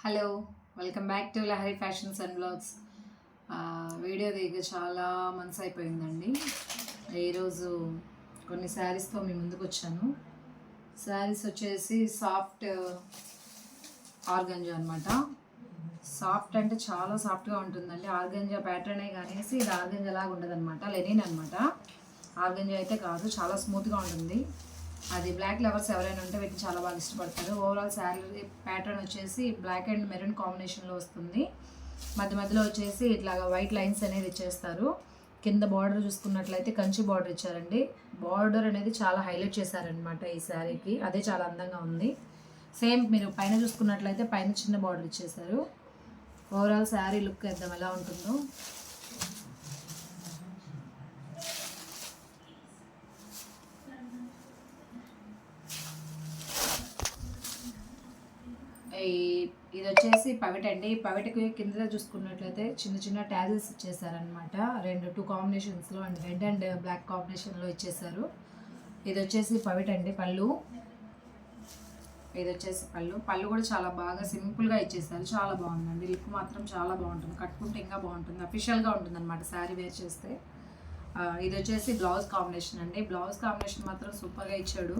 Hello, welcome back to Lahari fashions and blogs. Video దిగ చాలా months అయిపోయిందండి. ఈరోజు కొన్ని శారీస్తో మీ ముందుకు వచ్చాను. శారీస్ వచ్చేసి సాఫ్ట్ ఆర్గంజా అనమాట. సాఫ్ట్ అంటే చాలా సాఫ్ట్గా ఉంటుందండి. ఆర్గంజా ప్యాటర్నే కానేసి ఇది ఆర్గంజా లాగా ఉండదు అనమాట, లెనిన్ అనమాట. ఆర్గంజా అయితే కాదు, చాలా స్మూత్గా ఉంటుంది. అది బ్లాక్ లవర్స్ ఎవరైనా ఉంటే వీటిని చాలా బాగా ఇష్టపడతారు. ఓవరాల్ శారీ ప్యాటర్న్ వచ్చేసి బ్లాక్ అండ్ మెరూన్ కాంబినేషన్లో వస్తుంది. మధ్య మధ్యలో వచ్చేసి ఇట్లాగా వైట్ లైన్స్ అనేది ఇచ్చేస్తారు. కింద బార్డర్ చూసుకున్నట్లయితే కంచి బార్డర్ ఇచ్చారండి. బార్డర్ అనేది చాలా హైలైట్ చేశారనమాట ఈ శారీకి, అదే చాలా అందంగా ఉంది. సేమ్ మీరు పైన చూసుకున్నట్లయితే పైన చిన్న బార్డర్ ఇచ్చేసారు. ఓవరాల్ శారీ లుక్ వేద్దాం ఎలా ఉంటుందో. ఇది వచ్చేసి పవిట అండి. పవిటకి కింద చూసుకున్నట్లయితే చిన్న చిన్న ట్యాజిల్స్ ఇచ్చేసారనమాట. టూ కాంబినేషన్స్లో అండ్ రెడ్ అండ్ బ్లాక్ కాంబినేషన్లో ఇచ్చేసారు. ఇది వచ్చేసి పవిట అండి. పళ్ళు ఇది వచ్చేసి పళ్ళు కూడా చాలా బాగా సింపుల్గా ఇచ్చేసారు. చాలా బాగుందండి. లుక్ మాత్రం చాలా బాగుంటుంది. కట్టుకుంటే ఇంకా బాగుంటుంది, అఫీషియల్గా ఉంటుంది అనమాట శారీ వేర్ చేస్తే. ఇది వచ్చేసి బ్లౌజ్ కాంబినేషన్ అండి. బ్లౌజ్ కాంబినేషన్ మాత్రం సూపర్గా ఇచ్చాడు.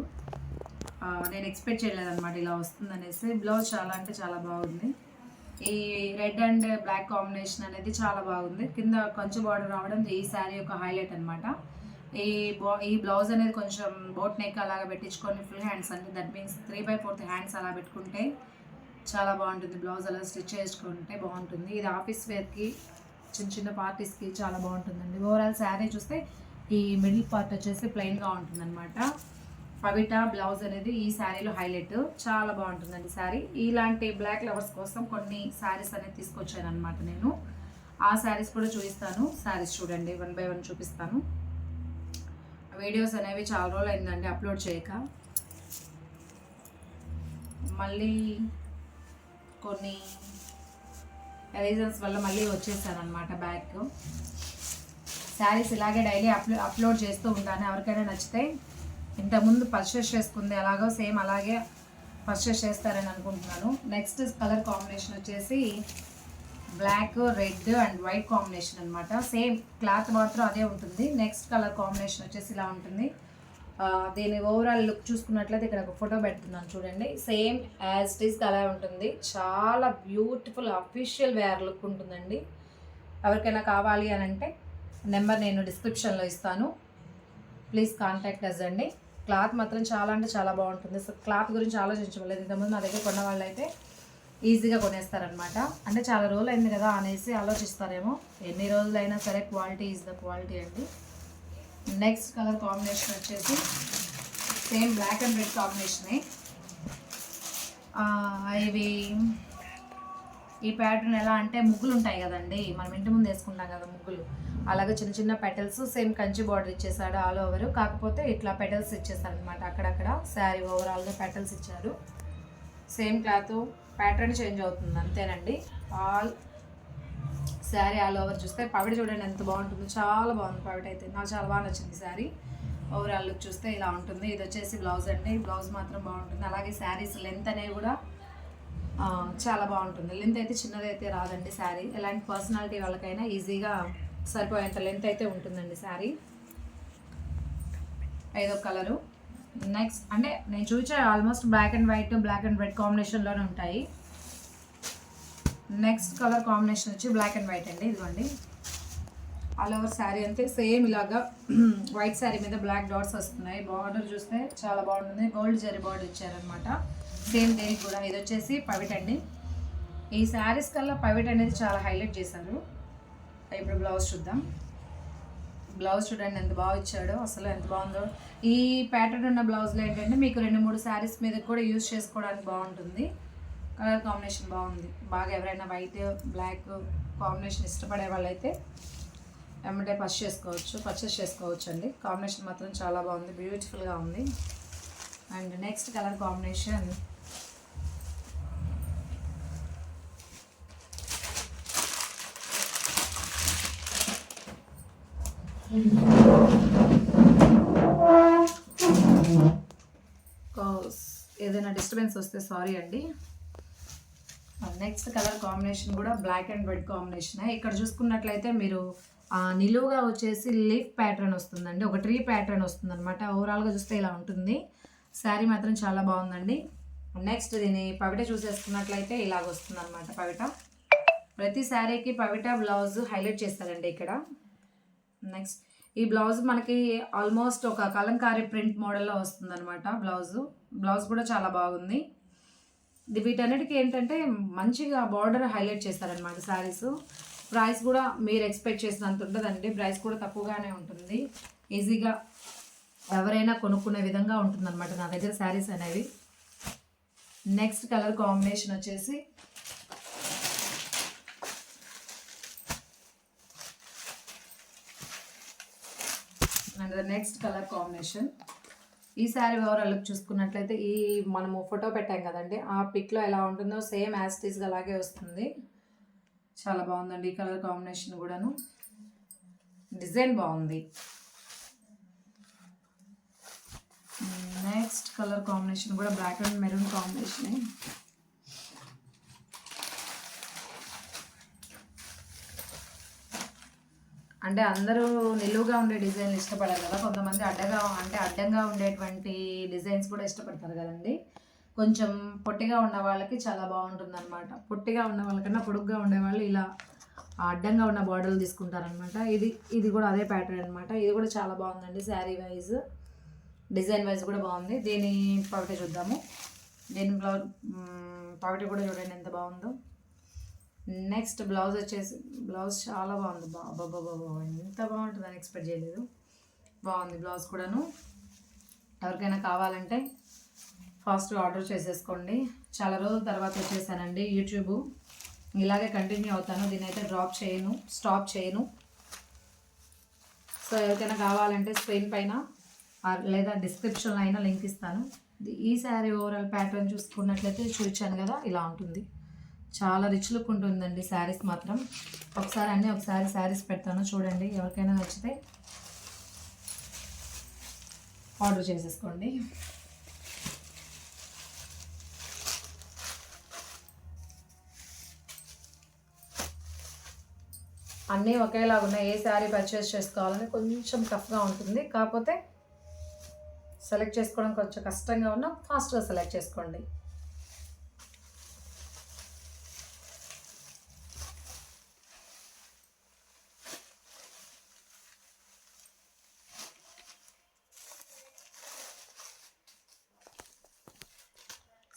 నేను ఎక్స్పెక్ట్ చేయలేదన్నమాట ఇలా వస్తుందనేసి. బ్లౌజ్ చాలా అంటే చాలా బాగుంది. ఈ రెడ్ అండ్ బ్లాక్ కాంబినేషన్ అనేది చాలా బాగుంది. కింద కొంచెం బార్డర్ రావడం ఈ శారీ యొక్క హైలైట్ అనమాట. ఈ బ్లౌజ్ అనేది కొంచెం బోట్ నెక్ అలాగా పెట్టించుకొని ఫుల్ హ్యాండ్స్ అంటే దట్ మీన్స్ 3/4 హ్యాండ్స్ అలా పెట్టుకుంటే చాలా బాగుంటుంది. బ్లౌజ్ అలా స్టిచ్ చేసుకుంటే బాగుంటుంది. ఇది ఆఫీస్ వేర్కి, చిన్న చిన్న పార్టీస్కి చాలా బాగుంటుందండి. ఓవరాల్ శారీ చూస్తే ఈ మిడిల్ పార్ట్ వచ్చేసి ప్లెయిన్గా ఉంటుంది అనమాట. పవిట బ్లౌజ్ అనేది ఈ శారీలో హైలైట్. చాలా బాగుంటుందండి శారీ. ఇలాంటి బ్లాక్ లవర్స్ కోసం కొన్ని శారీస్ అనేది తీసుకొచ్చాను అనమాట నేను. ఆ శారీస్ కూడా చూపిస్తాను. శారీస్ చూడండి, 1 by 1 చూపిస్తాను. వీడియోస్ అనేవి చాలా రోజులు అయిందండి అప్లోడ్ చేయక. మళ్ళీ కొన్ని రీజన్స్ వల్ల మళ్ళీ వచ్చేసాను అనమాట బ్యాక్. శారీస్ ఇలాగే డైలీ అప్లోడ్ చేస్తూ ఉంటాను. ఎవరికైనా నచ్చితే ఇంతకుముందు పర్చేస్ చేసుకుంది అలాగో సేమ్ అలాగే పర్చేస్ చేస్తారని అనుకుంటున్నాను. నెక్స్ట్ కలర్ కాంబినేషన్ వచ్చేసి black, red and white combination అనమాట. సేమ్ క్లాత్ మాత్రం అదే ఉంటుంది. నెక్స్ట్ కలర్ కాంబినేషన్ వచ్చేసి ఇలా ఉంటుంది. దీని ఓవరాల్ లుక్ చూసుకున్నట్లయితే ఇక్కడ ఒక ఫోటో పెడుతున్నాను చూడండి. సేమ్ యాజ్ ఇట్ ఈస్ అలా ఉంటుంది. చాలా బ్యూటిఫుల్ అఫీషియల్ వేర్ లుక్ ఉంటుందండి. ఎవరికైనా కావాలి అని అంటే నెంబర్ నేను డిస్క్రిప్షన్లో ఇస్తాను. ప్లీజ్ కాంటాక్ట్ అస్ అండి. క్లాత్ మాత్రం చాలా అంటే చాలా బాగుంటుంది. సో క్లాత్ గురించి ఆలోచించలేదు. ఇంతకుముందు నా దగ్గర కొన్న వాళ్ళు అయితే ఈజీగా కొనేస్తారనమాట. అంటే చాలా రోజులు అయింది కదా అనేసి ఆలోచిస్తారేమో. ఎన్ని రోజులైనా సరే క్వాలిటీ ఈజ్ ద క్వాలిటీ అండి. నెక్స్ట్ కలర్ కాంబినేషన్ వచ్చేసి సేమ్ బ్లాక్ అండ్ రెడ్ కాంబినేషనే. ఇవి ఈ ప్యాటర్న్ ఎలా అంటే ముగ్గులు ఉంటాయి కదండి, మనం ఇంటి ముందు వేసుకుంటాం కదా ముగ్గులు, అలాగే చిన్న చిన్న పెటల్స్. సేమ్ కంచి బార్డర్ ఇచ్చేసాడు ఆల్ ఓవర్. కాకపోతే ఇట్లా పెటల్స్ ఇచ్చేసాడు అనమాట. అక్కడక్కడ శారీ ఓవరాల్గా పెటల్స్ ఇచ్చారు. సేమ్ క్లాత్, ప్యాటర్న్ చేంజ్ అవుతుంది అంతేనండి. ఆల్ శారీ ఆల్ ఓవర్ చూస్తే పవిట చూడండి ఎంత బాగుంటుందో. చాలా బాగుంది పవిట అయితే. నాకు చాలా బాగా నచ్చింది శారీ. ఓవరాల్ లుక్ చూస్తే ఇలా ఉంటుంది. ఇది వచ్చేసి బ్లౌజ్ అండి. బ్లౌజ్ మాత్రం బాగుంటుంది. అలాగే శారీస్ లెంత్ అనేవి కూడా చాలా బాగుంటుంది. లెంత్ అయితే చిన్నదైతే రాదండి శారీ. ఎలాంటి పర్సనాలిటీ వాళ్ళకైనా ఈజీగా సరిపోయేంత లెంత్ అయితే ఉంటుందండి శారీ. 5వ కలరు. నెక్స్ట్ అంటే నేను చూసే almost black and white, black and red కాంబినేషన్లోనే ఉంటాయి. నెక్స్ట్ కలర్ కాంబినేషన్ వచ్చి బ్లాక్ అండ్ వైట్ అండి. ఇదిగోండి ఆల్ ఓవర్ శారీ అంతే సేమ్ ఇలాగా వైట్ శారీ మీద బ్లాక్ డాట్స్ వస్తున్నాయి. బార్డర్ చూస్తే చాలా బాగుంటుంది. గోల్డ్ జరీ బార్డర్ ఇచ్చారనమాట. సేమ్ దేనికి కూడా. ఇది వచ్చేసి పవిట అండి. ఈ శారీస్ కల్లా పవిట అనేది చాలా హైలైట్ చేశారు. ఇప్పుడు బ్లౌజ్ చూద్దాం. బ్లౌజ్ చూడండి ఎంత బాగా ఇచ్చాడో, అసలు ఎంత బాగుందో. ఈ ప్యాటర్న్ ఉన్న బ్లౌజ్లో ఏంటంటే మీకు 2-3 శారీస్ మీద కూడా యూజ్ చేసుకోవడానికి బాగుంటుంది. కలర్ కాంబినేషన్ బాగుంది. బాగా ఎవరైనా వైట్ బ్లాక్ కాంబినేషన్ ఇష్టపడే వాళ్ళైతే ఏమంటే పర్చేస్ చేసుకోవచ్చు అండి. కాంబినేషన్ మాత్రం చాలా బాగుంది, బ్యూటిఫుల్గా ఉంది. అండ్ నెక్స్ట్ కలర్ కాంబినేషన్ ఏదైనా డిస్టర్బెన్స్ వస్తే సారీ అండి. నెక్స్ట్ కలర్ కాంబినేషన్ కూడా బ్లాక్ అండ్ వైట్ కాంబినేషన్. ఇక్కడ చూసుకున్నట్లయితే మీరు నిలువుగా వచ్చేసి లీఫ్ ప్యాటర్న్ వస్తుందండి, ఒక ట్రీ ప్యాటర్న్ వస్తుంది అనమాట. ఓవరాల్గా చూస్తే ఇలా ఉంటుంది. శారీ మాత్రం చాలా బాగుందండి. నెక్స్ట్ దీని పవిట చూసేసుకున్నట్లయితే ఇలాగ వస్తుంది అనమాట. పవిట ప్రతి శారీకి పవిట బ్లౌజ్ హైలైట్ చేస్తారండి ఇక్కడ. నెక్స్ట్ ఈ బ్లౌజ్ మనకి ఆల్మోస్ట్ ఒక కలంకారీ ప్రింట్ మోడల్లో వస్తుంది అనమాట. బ్లౌజ్ కూడా చాలా బాగుంది. వీటన్నిటికీ ఏంటంటే మంచిగా బార్డర్ హైలైట్ చేస్తారనమాట శారీస్. ప్రైస్ కూడా మీరు ఎక్స్పెక్ట్ చేసినంత ఉంటుందండి, ప్రైస్ కూడా తక్కువగానే ఉంటుంది. ఈజీగా ఎవరైనా కొనుక్కునే విధంగా ఉంటుందన్నమాట నా దగ్గర శారీస్ అనేవి. నెక్స్ట్ కలర్ కాంబినేషన్ వచ్చేసి and the next colour combination. ఈ శారీ ఓవరాల్ చూసుకున్నట్లయితే ఈ మనము ఫోటో పెట్టాం కదండి, ఆ పిక్లో ఎలా ఉంటుందో సేమ్ యాజ్ ఇట్ ఈస్గా అలాగే వస్తుంది. చాలా బాగుందండి ఈ కలర్ కాంబినేషన్ కూడాను. డిజైన్ బాగుంది. నెక్స్ట్ కలర్ కాంబినేషన్ కూడా బ్లాక్ అండ్ మెరూన్ కాంబినేషన్. అంటే అందరూ నిలువుగా ఉండే డిజైన్లు ఇష్టపడారు కదా, కొంతమంది అడ్డంగా ఉండేటువంటి డిజైన్స్ కూడా ఇష్టపడతారు కదండి. కొంచెం పొట్టిగా ఉన్న వాళ్ళకి చాలా బాగుంటుంది అనమాట. పొట్టిగా ఉన్న వాళ్ళకన్నా పొడుగ్గా ఉండేవాళ్ళు ఇలా అడ్డంగా ఉన్న బార్డర్లు తీసుకుంటారనమాట. ఇది కూడా అదే ప్యాటర్న్ అనమాట. ఇది కూడా చాలా బాగుందండి. శారీ వైజ్ డిజైన్ వైజ్ కూడా బాగుంది. దీని పవిట చూద్దాము. దీని పవిట కూడా చూడండి ఎంత బాగుందో. నెక్స్ట్ బ్లౌజ్ వచ్చేసి బ్లౌజ్ చాలా బాగుంది. బాబా ఎంత బాగుంటుందని ఎక్స్పెక్ట్ చేయలేదు. బాగుంది బ్లౌజ్ కూడాను. ఎవరికైనా కావాలంటే ఫాస్ట్గా ఆర్డర్ చేసేసుకోండి. చాలా రోజుల తర్వాత వచ్చేసానండి యూట్యూబ్. ఇలాగే కంటిన్యూ అవుతాను, దీని అయితే స్టాప్ చేయను. సో ఎవరికైనా కావాలంటే స్క్రీన్ పైన లేదా డిస్క్రిప్షన్లో అయినా లింక్ ఇస్తాను. ఈ శారీ ఓవరాల్ ప్యాటర్న్ చూసుకున్నట్లయితే చూపించాను కదా, ఇలా ఉంటుంది. చాలా రిచ్ లుక్ ఉంటుందండి శారీస్ మాత్రం. ఒకసారి శారీస్ పెడతాను చూడండి. ఎవరికైనా నచ్చితే ఆర్డర్ చేసేసుకోండి. అన్నీ ఒకేలాగా ఉన్నాయి. ఏ శారీ పర్చేస్ చేసుకోవాలని కొంచెం టఫ్గా ఉంటుంది, కాకపోతే సెలెక్ట్ చేసుకోవడం కొంచెం కష్టంగా ఉన్నా ఫాస్ట్గా సెలెక్ట్ చేసుకోండి.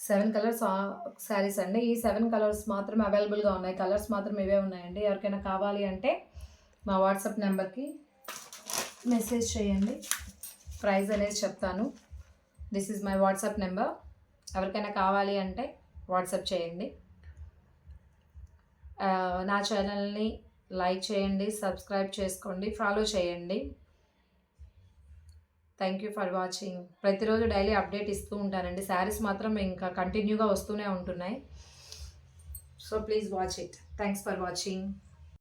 సెవెన్ కలర్స్ శారీస్ అండి. ఈ 7 కలర్స్ మాత్రమే అవైలబుల్గా ఉన్నాయి. కలర్స్ మాత్రం ఇవే ఉన్నాయండి. ఎవరికైనా కావాలి అంటే మా వాట్సాప్ నెంబర్కి మెసేజ్ చేయండి, ప్రైస్ అనేది చెప్తాను. This is my WhatsApp number. ఎవరికైనా కావాలి అంటే వాట్సాప్ చేయండి. నా ఛానల్ని లైక్ చేయండి, సబ్స్క్రైబ్ చేసుకోండి, ఫాలో చేయండి. Thank you for watching. ప్రతిరోజు డైలీ అప్డేట్ ఇస్తూ ఉంటానండి. శారీస్ మాత్రం ఇంకా కంటిన్యూగా వస్తూనే ఉంటున్నాయి. So please watch it. Thanks for watching.